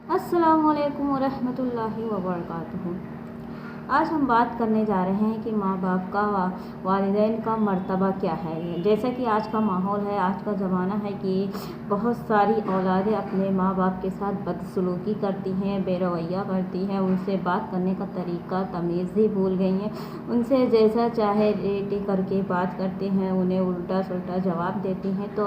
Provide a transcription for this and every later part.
अस्सलामु अलैकुम वरहमतुल्लाहि वबरकातुहू। आज हम बात करने जा रहे हैं कि माँ बाप का वालिदैन का मर्तबा क्या है। जैसा कि आज का माहौल है, आज का ज़माना है कि बहुत सारी औलादें अपने माँ बाप के साथ बदसलूकी करती हैं, बेरवैया करती हैं, उनसे बात करने का तरीका तमीज़ ही भूल गई हैं। उनसे जैसा चाहे रेटी करके बात करती हैं, उन्हें उल्टा सुल्टा जवाब देती हैं। तो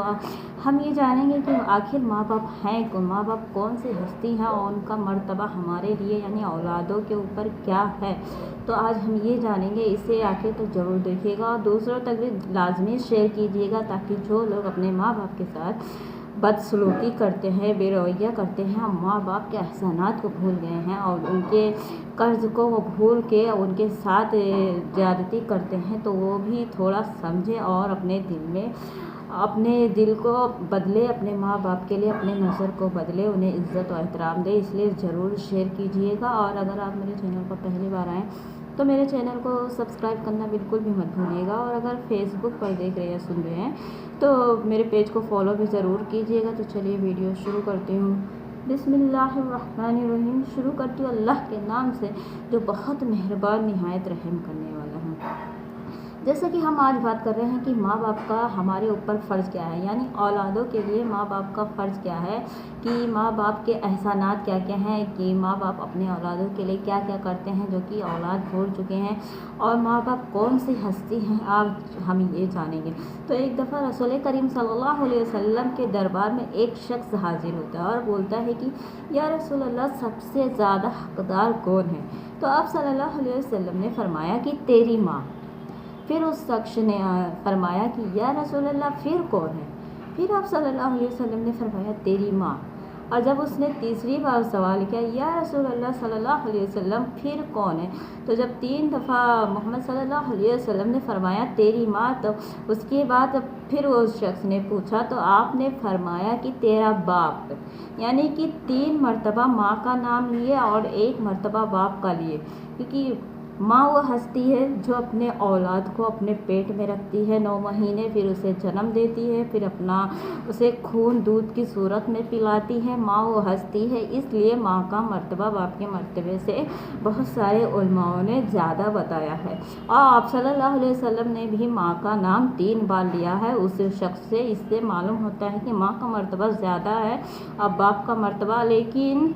हम ये जानेंगे कि आखिर माँ बाप हैं कौन, माँ बाप कौन सी हस्ती हैं और उनका मर्तबा हमारे लिए यानी औलादों के ऊपर क्या है। तो आज हम ये जानेंगे, इसे आखिर तो ज़रूर देखिएगा और दूसरों तक भी लाजमी शेयर कीजिएगा, ताकि जो लोग अपने माँ बाप के साथ बदसलूकी करते हैं, बेरवैया करते हैं, माँ बाप के एहसानात को भूल गए हैं और उनके कर्ज़ को वो भूल के उनके साथ ज़्यादती करते हैं, तो वो भी थोड़ा समझे और अपने दिल को बदले, अपने माँ बाप के लिए अपने नज़र को बदले, उन्हें इज़्ज़त और एहतराम दे। इसलिए ज़रूर शेयर कीजिएगा। और अगर आप मेरे चैनल पर पहली बार आएँ तो मेरे चैनल को सब्सक्राइब करना बिल्कुल भी मत भूलिएगा। और अगर फेसबुक पर देख रहे या सुन रहे हैं तो मेरे पेज को फॉलो भी ज़रूर कीजिएगा। तो चलिए वीडियो शुरू करती हूँ। बिस्मिल्लाहिर्रहमानिर्रहीम। शुरू करती हूँ अल्लाह के नाम से जो बहुत मेहरबान निहायत रहम करने वाला हूँ। जैसा कि हम आज बात कर रहे हैं कि माँ बाप का हमारे ऊपर फ़र्ज़ क्या है, यानी औलादों के लिए माँ बाप का फ़र्ज़ क्या है, कि माँ बाप के एहसानात क्या क्या हैं, कि माँ बाप अपने औलादों के लिए क्या क्या करते हैं जो कि औलाद भूल चुके हैं, और माँ बाप कौन सी हस्ती हैं आज हम ये जानेंगे। तो एक दफ़ा रसूल करीम सल्लल्लाहु अलैहि वसल्लम के दरबार में एक शख्स हाजिर होता है और बोलता है कि या रसूल अल्लाह, सबसे ज़्यादा हक़दार कौन है। तो आप सल्लल्लाहु अलैहि वसल्लम ने फरमाया कि तेरी माँ। फिर उस शख्स ने फरमाया कि या रसूल अल्लाह, फिर कौन है। फिर आप सल्लल्लाहु अलैहि वसल्लम ने फरमाया तेरी माँ। और जब उसने तीसरी बार सवाल किया या रसूल अल्लाह सल्लल्लाहु अलैहि वसल्लम, फिर कौन है, तो जब 3 दफ़ा मोहम्मद सल्लल्लाहु अलैहि वसल्लम ने फरमाया तेरी माँ, तो उसके बाद फिर उस शख्स ने पूछा तो आपने फरमाया कि तेरा बाप, यानी कि 3 मरतबा माँ का नाम लिए और 1 मरतबा बाप का लिए। क्योंकि माँ वो हस्ती है जो अपने औलाद को अपने पेट में रखती है 9 महीने, फिर उसे जन्म देती है, फिर उसे खून दूध की सूरत में पिलाती है। माँ वो हस्ती है, इसलिए माँ का मर्तबा बाप के मर्तबे से बहुत सारे उलमाओं ने ज़्यादा बताया है। और आप सल्लल्लाहु अलैहि वसल्लम ने भी माँ का नाम 3 बार लिया है उस शख्स से। इससे मालूम होता है कि माँ का मर्तबा ज़्यादा है और बाप का मर्तबा। लेकिन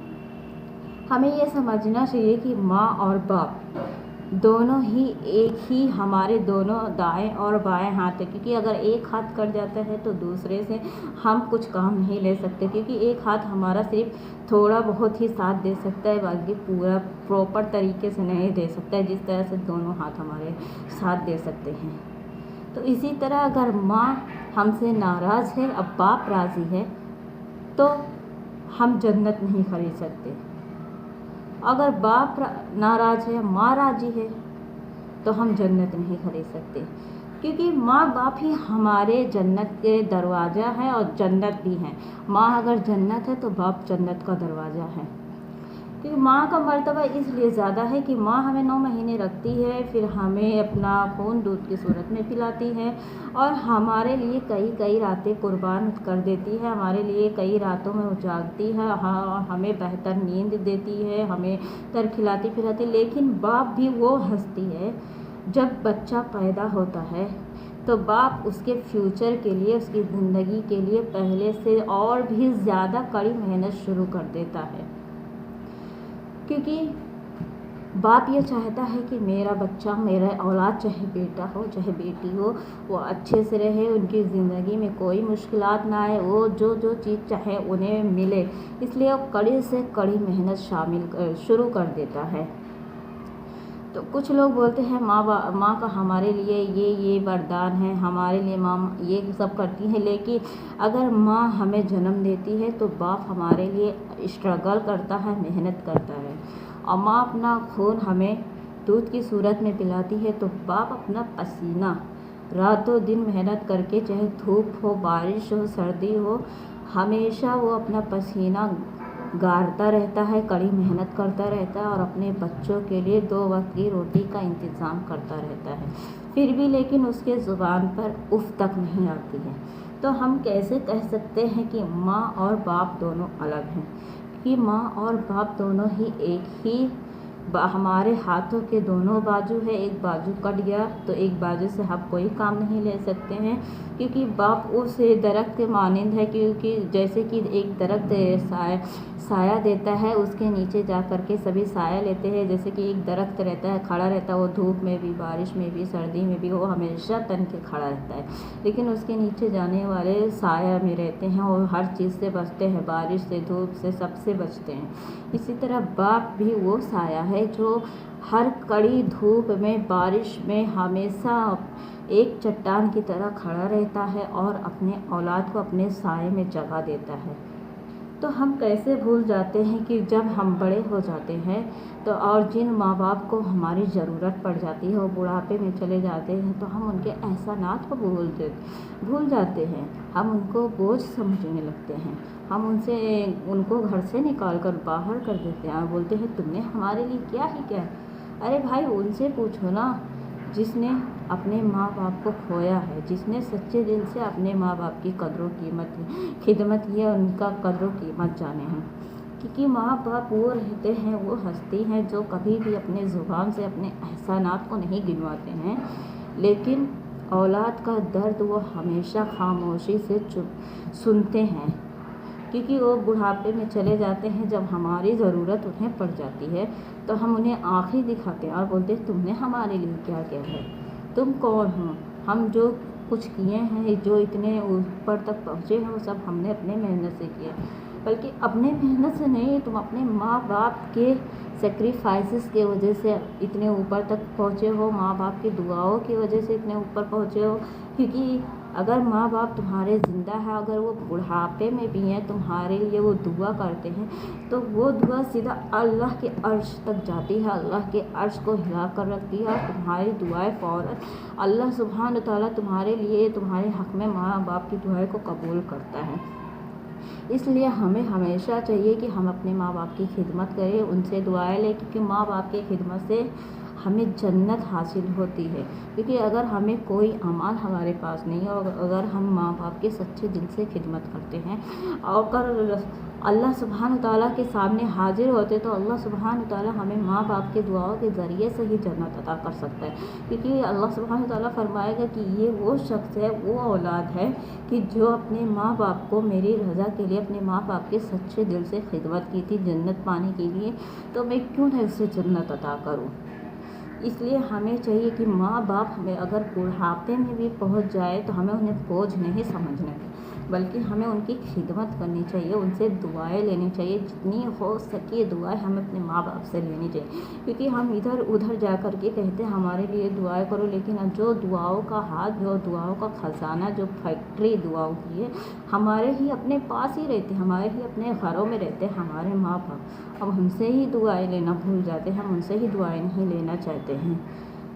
हमें ये समझना चाहिए कि माँ और बाप दोनों ही एक ही हमारे दोनों दाएं और बाएं हाथ है। क्योंकि अगर एक हाथ कट जाता है तो दूसरे से हम कुछ काम नहीं ले सकते, क्योंकि एक हाथ हमारा सिर्फ थोड़ा बहुत ही साथ दे सकता है, बाकी पूरा प्रॉपर तरीके से नहीं दे सकता है जिस तरह से दोनों हाथ हमारे साथ दे सकते हैं। तो इसी तरह अगर माँ हमसे नाराज़ है, अब बाप राज़ी है, तो हम जन्नत नहीं खरीद सकते। अगर बाप नाराज़ है, माँ राज़ी है, तो हम जन्नत नहीं खरीद सकते। क्योंकि माँ बाप ही हमारे जन्नत के दरवाज़ा है और जन्नत भी हैं। माँ अगर जन्नत है तो बाप जन्नत का दरवाज़ा है। क्योंकि माँ का मर्तबा इसलिए ज़्यादा है कि माँ हमें 9 महीने रखती है, फिर हमें अपना खून दूध की सूरत में पिलाती है और हमारे लिए कई रातें कुर्बान कर देती है, हमारे लिए कई रातों में उजागती है, हमें बेहतर नींद देती है, हमें तर खिलाती पिलाती। लेकिन बाप भी वो हस्ती है, जब बच्चा पैदा होता है तो बाप उसके फ्यूचर के लिए, उसकी ज़िंदगी के लिए पहले से और भी ज़्यादा कड़ी मेहनत शुरू कर देता है। क्योंकि बाप ये चाहता है कि मेरा बच्चा, मेरा औलाद, चाहे बेटा हो चाहे बेटी हो, वो अच्छे से रहे, उनकी ज़िंदगी में कोई मुश्किलात ना आए, वो जो चीज़ चाहे उन्हें मिले। इसलिए वो कड़ी से कड़ी मेहनत शुरू कर देता है। तो कुछ लोग बोलते हैं माँ का हमारे लिए ये वरदान है, हमारे लिए माँ ये सब करती है। लेकिन अगर माँ हमें जन्म देती है तो बाप हमारे लिए स्ट्रगल करता है, मेहनत करता है। और माँ अपना खून हमें दूध की सूरत में पिलाती है, तो बाप अपना पसीना रातों दिन मेहनत करके, चाहे धूप हो, बारिश हो, सर्दी हो, हमेशा वो अपना पसीना गारता रहता है, कड़ी मेहनत करता रहता है और अपने बच्चों के लिए 2 वक्त की रोटी का इंतज़ाम करता रहता है। फिर भी लेकिन उसके ज़ुबान पर उफ़ तक नहीं आती है। तो हम कैसे कह सकते हैं कि माँ और बाप दोनों अलग हैं। क्योंकि माँ और बाप दोनों ही एक ही हमारे हाथों के दोनों बाजू है। एक बाजू कट गया तो एक बाजू से हम कोई काम नहीं ले सकते हैं, क्योंकि बाप उस दरख्त के मानंद है, क्योंकि जैसे कि एक दरख्त साया देता है, उसके नीचे जा कर के सभी साया लेते हैं। जैसे कि एक दरख्त रहता है, खड़ा रहता है, वो धूप में भी, बारिश में भी, सर्दी में भी, वो हमेशा तन के खड़ा रहता है, लेकिन उसके नीचे जाने वाले साया में रहते हैं और हर चीज़ से बचते हैं, बारिश से, धूप से, सबसे बचते हैं। इसी तरह बाप भी वो साया है जो हर कड़ी धूप में, बारिश में हमेशा एक चट्टान की तरह खड़ा रहता है और अपने औलाद को अपने साए में जगह देता है। तो हम कैसे भूल जाते हैं कि जब हम बड़े हो जाते हैं तो और जिन माँ बाप को हमारी ज़रूरत पड़ जाती है, वो बुढ़ापे में चले जाते हैं, तो हम उनके एहसानात को भूल जाते हैं। हम उनको बोझ समझने लगते हैं। हम उनको घर से निकाल कर बाहर कर देते हैं और बोलते हैं तुमने हमारे लिए क्या ही क्या। अरे भाई, उनसे पूछो ना जिसने अपने माँ बाप को खोया है, जिसने सच्चे दिल से अपने माँ बाप की कदरों कीमत खिदमत की है, उनका कदरों कीमत जाने हैं। क्योंकि माँ बाप वो रहते हैं, वो हस्ती हैं जो कभी भी अपने ज़ुबान से अपने एहसानात को नहीं गिनवाते हैं, लेकिन औलाद का दर्द वो हमेशा खामोशी से सुनते हैं, क्योंकि वो बुढ़ापे में चले जाते हैं। जब हमारी ज़रूरत उन्हें पड़ जाती है तो हम उन्हें आँखें दिखाते हैं और बोलते हैं तुमने हमारे लिए क्या किया है, तुम कौन हो। हम जो कुछ किए हैं, जो इतने ऊपर तक पहुँचे हैं, वो सब हमने अपने मेहनत से किया, बल्कि अपने मेहनत से नहीं, तुम अपने माँ बाप के सेक्रीफाइसेस की वजह से इतने ऊपर तक पहुँचे हो, माँ बाप की दुआओं की वजह से इतने ऊपर पहुँचे हो। क्योंकि अगर माँ बाप तुम्हारे ज़िंदा है, अगर वो बुढ़ापे में भी हैं, तुम्हारे लिए वो दुआ करते हैं, तो वो दुआ सीधा अल्लाह के अर्श तक जाती है, अल्लाह के अर्श को हिला कर रखती है, और तुम्हारी दुआएं फ़ौरन अल्लाह सुब्हान ताला तुम्हारे लिए, तुम्हारे हक़ में माँ बाप की दुआएं को कबूल करता है। इसलिए हमें हमेशा चाहिए कि हम अपने माँ बाप की खिदमत करें, उनसे दुआएं लें, क्योंकि माँ बाप की खिदमत से हमें जन्नत हासिल होती है। क्योंकि अगर हमें कोई अमाल हमारे पास नहीं हो, अगर हम माँ बाप के सच्चे दिल से खिदमत करते हैं और अल्लाह सुब्हान ताला के सामने हाजिर होते, तो अल्लाह सुब्हान ताला हमें माँ बाप के दुआओं के ज़रिए से ही जन्नत अता कर सकता है। क्योंकि अल्लाह सुब्हान ताला फरमाएगा कि ये वो शख्स है, वो औलाद है कि जो अपने माँ बाप को मेरी रज़ा के लिए, अपने माँ बाप के सच्चे दिल से खिदमत की थी जन्नत पाने के लिए, तो मैं क्यों नहीं उसे जन्नत अता करूँ। इसलिए हमें चाहिए कि माँ बाप हमें अगर बुढ़ापे में भी पहुंच जाए तो हमें उन्हें बोझ नहीं समझना चाहिए, बल्कि हमें उनकी खिदमत करनी चाहिए, उनसे दुआएं लेनी चाहिए। जितनी हो सके दुआएं हमें अपने माँ बाप से लेनी चाहिए। क्योंकि हम इधर उधर जा कर के कहते हैं हमारे लिए दुआएं करो, लेकिन जो दुआओं का हाथ, जो दुआओं का ख़जाना, जो फैक्ट्री दुआओं की है, हमारे ही अपने पास ही रहते, हमारे ही अपने घरों में रहते हैं हमारे माँ बाप। अब हमसे ही दुआएं लेना भूल जाते हैं, हम उनसे ही दुआएं नहीं लेना चाहते हैं।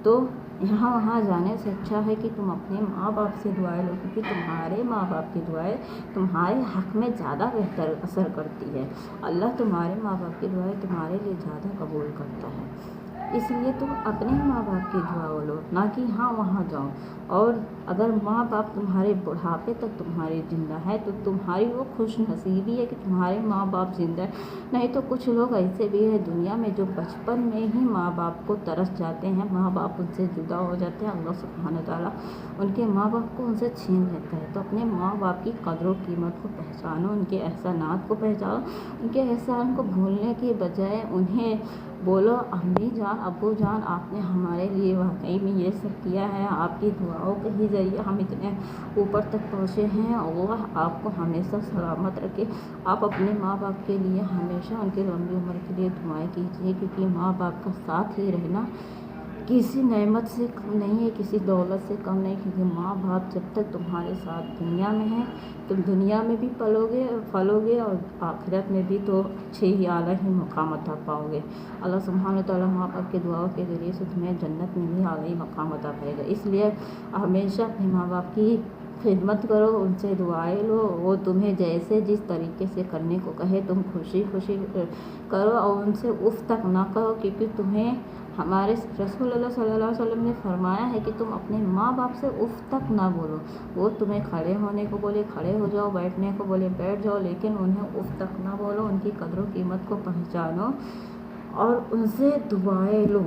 तो यहाँ वहाँ जाने से अच्छा है कि तुम अपने माँ बाप से दुआएं लो, क्योंकि तुम्हारे माँ बाप की दुआएं तुम्हारे हक़ में ज़्यादा बेहतर असर करती है। अल्लाह तुम्हारे माँ बाप की दुआएं तुम्हारे लिए ज़्यादा कबूल करता है। इसलिए तुम अपने माँ बाप की दुआ लो, ना कि हाँ वहाँ जाओ। और अगर माँ बाप तुम्हारे बुढ़ापे तक तुम्हारे ज़िंदा है तो तुम्हारी वो खुश नसीबी है कि तुम्हारे माँ बाप ज़िंदा है। नहीं तो कुछ लोग ऐसे भी हैं दुनिया में जो बचपन में ही माँ बाप को तरस जाते हैं, माँ बाप उनसे जुदा हो जाते हैं, अल्लाह सुब्हान ताला उनके माँ बाप को उनसे छीन लेता है। तो अपने माँ बाप की कदर कीमत को पहचानो, उनके एहसानात को पहचानो। उनके एहसान को भूलने के बजाय उन्हें बोलो अम्मी जान, अब्बू जान, आपने हमारे लिए वाकई में ये सब किया है, आपकी दुआओं के ही ज़रिए हम इतने ऊपर तक पहुँचे हैं। अल्लाह आपको हमेशा सलामत रखे। आप अपने माँ बाप के लिए हमेशा उनकी लंबी उम्र के लिए दुआएं कीजिए, क्योंकि माँ बाप का साथ ही रहना किसी नेमत से कम नहीं है, किसी दौलत से कम नहीं। क्योंकि माँ बाप जब तक तुम्हारे साथ दुनिया में है, तुम दुनिया में भी फलोगे और आखिरत में भी तो अच्छे ही आला ही मकाम अता पाओगे। अल्लाह सुब्हान तआला माँ बाप के दुआओं के ज़रिए से तुम्हें जन्नत में भी आला ही मकाम अता करेगा। इसलिए हमेशा अपने माँ बाप की खिदमत करो, उनसे दुआएं लो, वो तुम्हें जैसे जिस तरीके से करने को कहे तुम खुशी खुशी करो और उनसे उफ़ तक ना कहो, क्योंकि तुम्हें हमारे रसूल अल्लाह सल्लल्लाहु अलैहि वसल्लम ने फरमाया है कि तुम अपने माँ बाप से उफ़ तक ना बोलो। वो तुम्हें खड़े होने को बोले खड़े हो जाओ, बैठने को बोले बैठ जाओ, लेकिन उन्हें उफ़ तक ना बोलो। उनकी कदर व कीमत को पहचानो और उनसे दुआएं लो।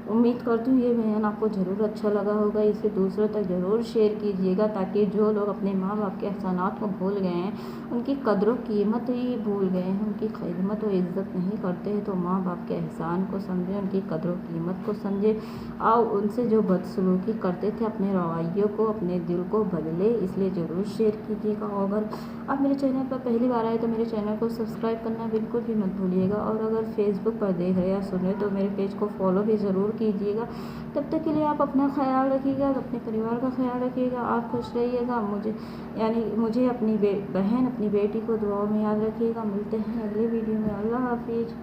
उम्मीद करती हूँ ये बयान आपको ज़रूर अच्छा लगा होगा। इसे दूसरों तक ज़रूर शेयर कीजिएगा, ताकि जो लोग अपने माँ बाप के एहसानात को भूल गए हैं, उनकी कदर कीमत ही भूल गए हैं, उनकी खिदमत और इज़्ज़त नहीं करते हैं, तो माँ बाप के एहसान को समझें, उनकी कदर कीमत को समझें और उनसे जो बदसलूकी करते थे अपने रवैयों को, अपने दिल को बदले। इसलिए ज़रूर शेयर कीजिएगा। और अगर आप मेरे चैनल पर पहली बार आए तो मेरे चैनल को सब्सक्राइब करना बिल्कुल भी मत भूलिएगा। और अगर फेसबुक पर देख रहे या सुन रहे तो मेरे पेज को फॉलो भी ज़रूर कीजिएगा। तब तक के लिए आप अपना ख्याल रखिएगा, अपने परिवार का ख्याल रखिएगा, आप खुश रहिएगा। मुझे अपनी बहन अपनी बेटी को दुआओं में याद रखिएगा। मिलते हैं अगले वीडियो में। अल्लाह हाफिज़।